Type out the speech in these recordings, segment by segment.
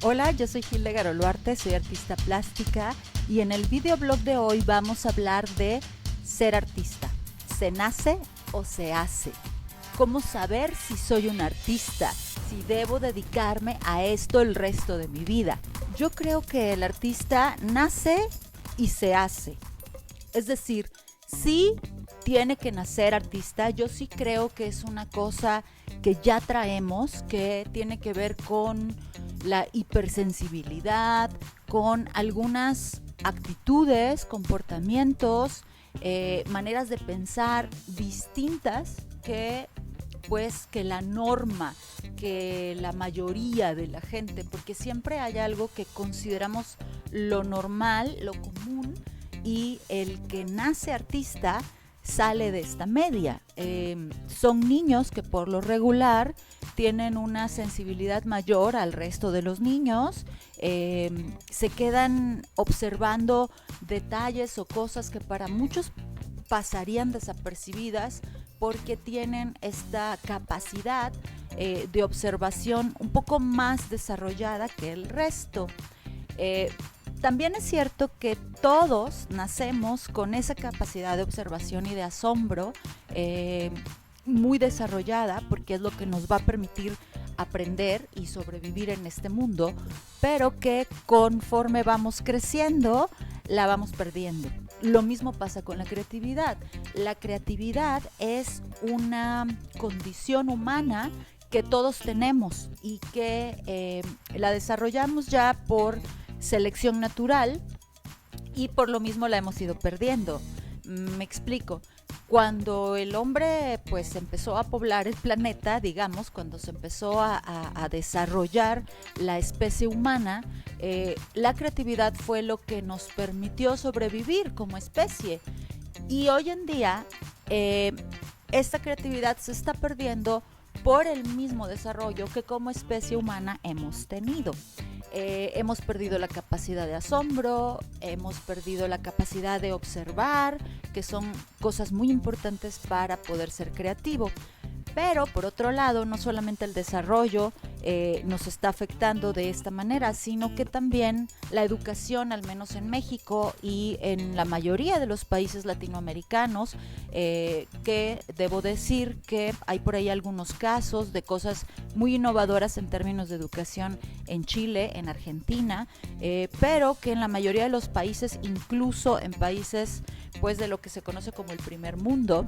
Hola, yo soy Hilde Garoluarte, soy artista plástica y en el videoblog de hoy vamos a hablar de ser artista. ¿Se nace o se hace? ¿Cómo saber si soy un artista? Si debo dedicarme a esto el resto de mi vida. Yo creo que el artista nace y se hace. Es decir, sí tiene que nacer artista. Yo sí creo que es una cosa que ya traemos, que tiene que ver con la hipersensibilidad, con algunas actitudes, comportamientos, maneras de pensar distintas que la norma, que la mayoría de la gente, porque siempre hay algo que consideramos lo normal, lo común, y el que nace artista sale de esta media. Son niños que por lo regular tienen una sensibilidad mayor al resto de los niños, se quedan observando detalles o cosas que para muchos pasarían desapercibidas porque tienen esta capacidad de observación un poco más desarrollada que el resto. También es cierto que todos nacemos con esa capacidad de observación y de asombro muy desarrollada, porque es lo que nos va a permitir aprender y sobrevivir en este mundo, pero que conforme vamos creciendo la vamos perdiendo. Lo mismo pasa con la creatividad. La creatividad es una condición humana que todos tenemos y que la desarrollamos ya por selección natural y por lo mismo la hemos ido perdiendo. Me explico. Cuando el hombre pues empezó a poblar el planeta, digamos, cuando se empezó a desarrollar la especie humana, la creatividad fue lo que nos permitió sobrevivir como especie. Y hoy en día esta creatividad se está perdiendo por el mismo desarrollo que como especie humana hemos tenido. Hemos perdido la capacidad de asombro, hemos perdido la capacidad de observar, que son cosas muy importantes para poder ser creativo. Pero por otro lado, no solamente el desarrollo nos está afectando de esta manera, sino que también la educación, al menos en México y en la mayoría de los países latinoamericanos, que debo decir que hay por ahí algunos casos de cosas muy innovadoras en términos de educación en Chile, en Argentina, pero que en la mayoría de los países, incluso en países pues de lo que se conoce como el primer mundo,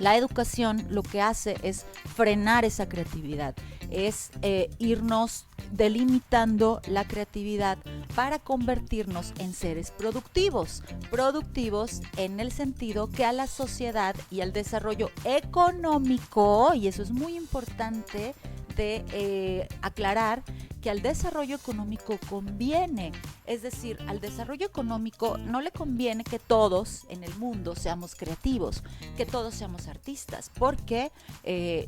la educación lo que hace es frenar esa creatividad, es irnos delimitando la creatividad para convertirnos en seres productivos. Productivos en el sentido que a la sociedad y al desarrollo económico, y eso es muy importante de aclarar, que al desarrollo económico conviene, es decir, al desarrollo económico no le conviene que todos en el mundo seamos creativos, que todos seamos artistas, porque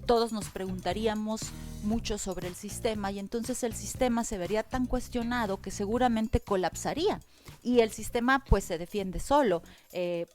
todos nos preguntaríamos mucho sobre el sistema y entonces el sistema se vería tan cuestionado que seguramente colapsaría y el sistema pues se defiende solo,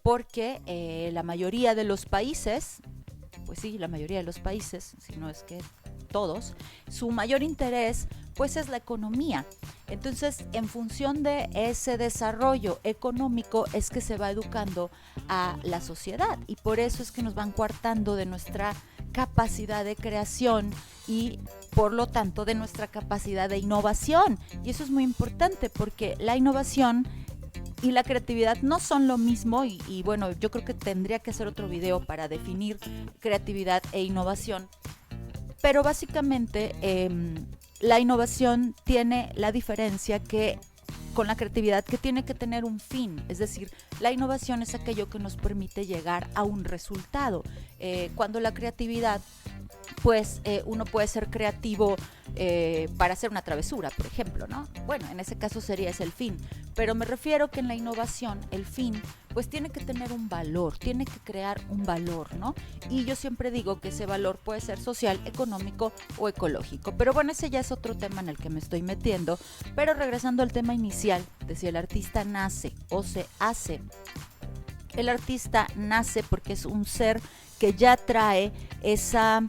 porque la mayoría de los países, pues sí, la mayoría de los países, si no es que todos, su mayor interés pues es la economía. Entonces, en función de ese desarrollo económico es que se va educando a la sociedad y por eso es que nos van coartando de nuestra capacidad de creación y por lo tanto de nuestra capacidad de innovación. Y eso es muy importante porque la innovación y la creatividad no son lo mismo y bueno, yo creo que tendría que hacer otro video para definir creatividad e innovación. Pero básicamente la innovación tiene la diferencia que con la creatividad que tiene que tener un fin, es decir, la innovación es aquello que nos permite llegar a un resultado. Cuando la creatividad pues uno puede ser creativo para hacer una travesura, por ejemplo, ¿no? Bueno, en ese caso sería ese el fin, pero me refiero que en la innovación el fin pues tiene que tener un valor, tiene que crear un valor, ¿no? Y yo siempre digo que ese valor puede ser social, económico o ecológico, pero bueno, ese ya es otro tema en el que me estoy metiendo, pero regresando al tema inicial de si el artista nace o se hace. El artista nace porque es un ser que ya trae esa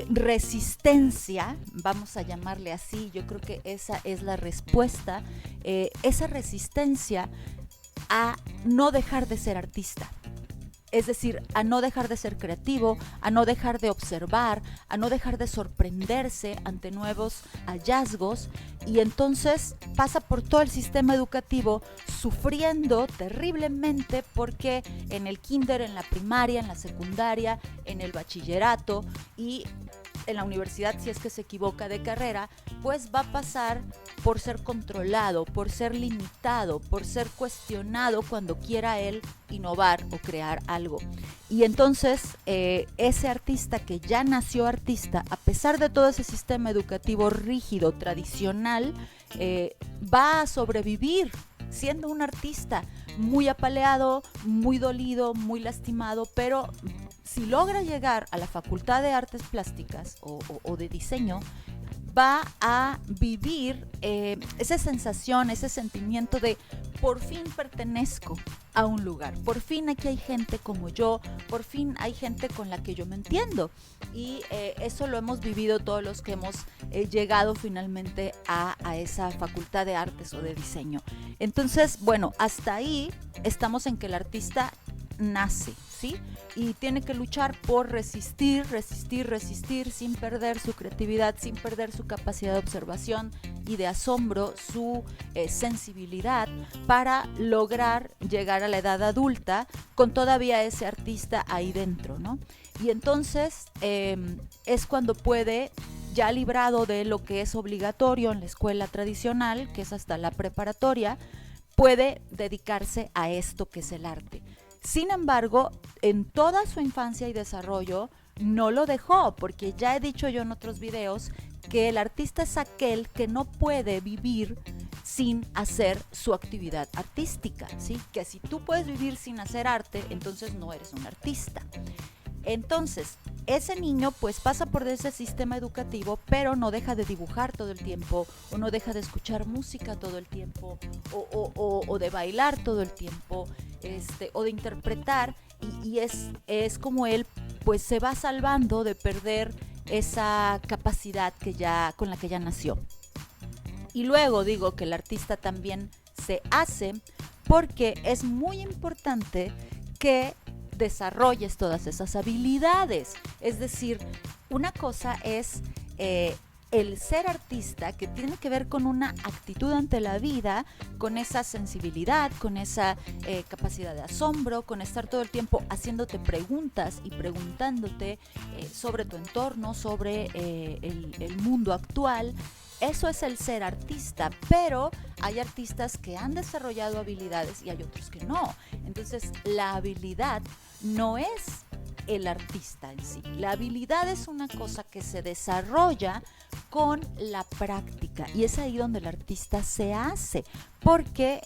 resistencia, vamos a llamarle así, yo creo que esa es la respuesta, esa resistencia a no dejar de ser artista. Es decir, a no dejar de ser creativo, a no dejar de observar, a no dejar de sorprenderse ante nuevos hallazgos, y entonces pasa por todo el sistema educativo sufriendo terriblemente porque en el kinder, en la primaria, en la secundaria, en el bachillerato y en la universidad, si es que se equivoca de carrera, pues va a pasar por ser controlado, por ser limitado, por ser cuestionado cuando quiera él innovar o crear algo. Y entonces ese artista que ya nació artista, a pesar de todo ese sistema educativo rígido, tradicional, va a sobrevivir siendo un artista muy apaleado, muy dolido, muy lastimado, pero si logra llegar a la Facultad de Artes Plásticas o de diseño, va a vivir esa sensación, ese sentimiento de por fin pertenezco a un lugar, por fin aquí hay gente como yo, por fin hay gente con la que yo me entiendo, y eso lo hemos vivido todos los que hemos llegado finalmente a esa Facultad de Artes o de Diseño. Entonces, bueno, hasta ahí estamos en que el artista nace, ¿sí? Y tiene que luchar por resistir sin perder su creatividad, sin perder su capacidad de observación y de asombro, su sensibilidad, para lograr llegar a la edad adulta con todavía ese artista ahí dentro, ¿no? Y entonces es cuando puede, ya librado de lo que es obligatorio en la escuela tradicional, que es hasta la preparatoria, puede dedicarse a esto que es el arte. Sin embargo, en toda su infancia y desarrollo no lo dejó, porque ya he dicho yo en otros videos que el artista es aquel que no puede vivir sin hacer su actividad artística, ¿sí? Que si tú puedes vivir sin hacer arte, entonces no eres un artista. Entonces, ese niño pues pasa por ese sistema educativo, pero no deja de dibujar todo el tiempo, o no deja de escuchar música todo el tiempo, o de bailar todo el tiempo, o de interpretar, y es como él pues se va salvando de perder esa capacidad con la que ya nació. Y luego digo que el artista también se hace porque es muy importante que desarrolles todas esas habilidades. Es decir, una cosa es el ser artista, que tiene que ver con una actitud ante la vida, con esa sensibilidad, con esa capacidad de asombro, con estar todo el tiempo haciéndote preguntas y preguntándote sobre tu entorno, sobre el mundo actual. Eso es el ser artista, pero hay artistas que han desarrollado habilidades y hay otros que no. Entonces, la habilidad no es el artista en sí. La habilidad es una cosa que se desarrolla con la práctica, y es ahí donde el artista se hace, porque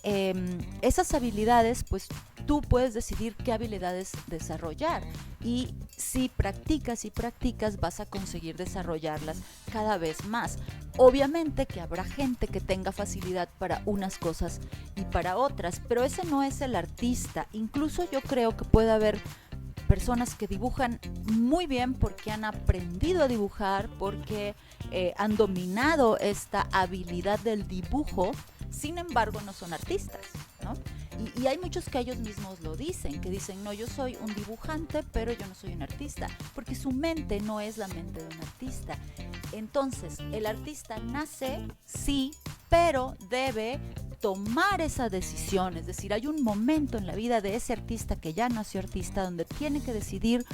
esas habilidades, pues tú puedes decidir qué habilidades desarrollar, y si practicas vas a conseguir desarrollarlas cada vez más. Obviamente que habrá gente que tenga facilidad para unas cosas y para otras, pero ese no es el artista. Incluso yo creo que puede haber personas que dibujan muy bien porque han aprendido a dibujar, porque han dominado esta habilidad del dibujo, sin embargo no son artistas, ¿no? Y hay muchos que ellos mismos lo dicen, que dicen, no, yo soy un dibujante, pero yo no soy un artista, porque su mente no es la mente de un artista. Entonces, el artista nace, sí, pero debe tomar esa decisión. Es decir, hay un momento en la vida de ese artista que ya nació artista donde tiene que decidir: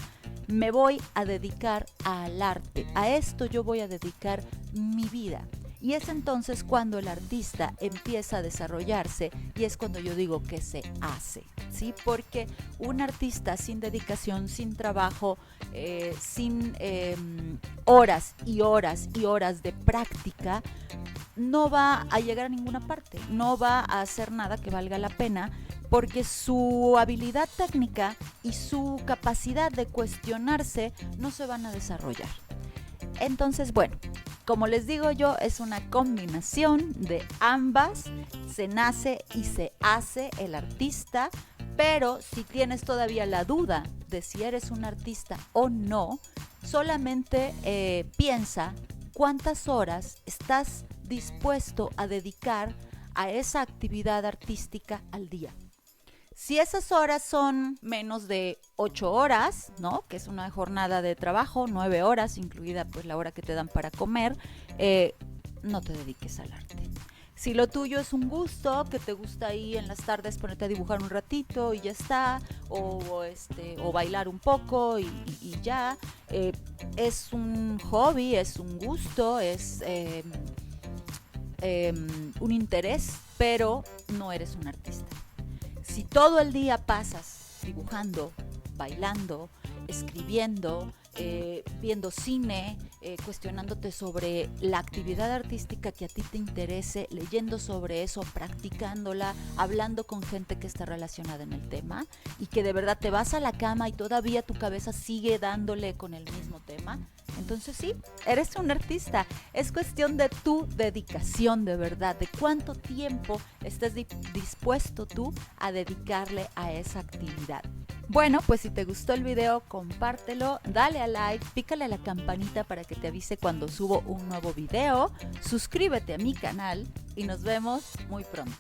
me voy a dedicar al arte, a esto yo voy a dedicar mi vida. Y es entonces cuando el artista empieza a desarrollarse, y es cuando yo digo que se hace, ¿sí? Porque un artista sin dedicación, sin trabajo, sin horas y horas y horas de práctica, no va a llegar a ninguna parte, no va a hacer nada que valga la pena, porque su habilidad técnica y su capacidad de cuestionarse no se van a desarrollar. Entonces, bueno, como les digo yo, es una combinación de ambas. Se nace y se hace el artista, pero si tienes todavía la duda de si eres un artista o no, solamente piensa cuántas horas estás dispuesto a dedicar a esa actividad artística al día. Si esas horas son menos de 8 horas, ¿no? Que es una jornada de trabajo, 9 horas, incluida pues la hora que te dan para comer, no te dediques al arte. Si lo tuyo es un gusto, que te gusta ahí en las tardes ponerte a dibujar un ratito y ya está, o bailar un poco y ya, es un hobby, es un gusto, es un interés, pero no eres un artista. Si todo el día pasas dibujando, bailando, escribiendo, viendo cine, cuestionándote sobre la actividad artística que a ti te interese, leyendo sobre eso, practicándola, hablando con gente que está relacionada en el tema y que de verdad te vas a la cama y todavía tu cabeza sigue dándole con el mismo tema, entonces sí, eres un artista. Es cuestión de tu dedicación, de verdad, de cuánto tiempo estás dispuesto tú a dedicarle a esa actividad. Bueno, pues si te gustó el video, compártelo, dale a like, pícale a la campanita para que te avise cuando subo un nuevo video, suscríbete a mi canal y nos vemos muy pronto.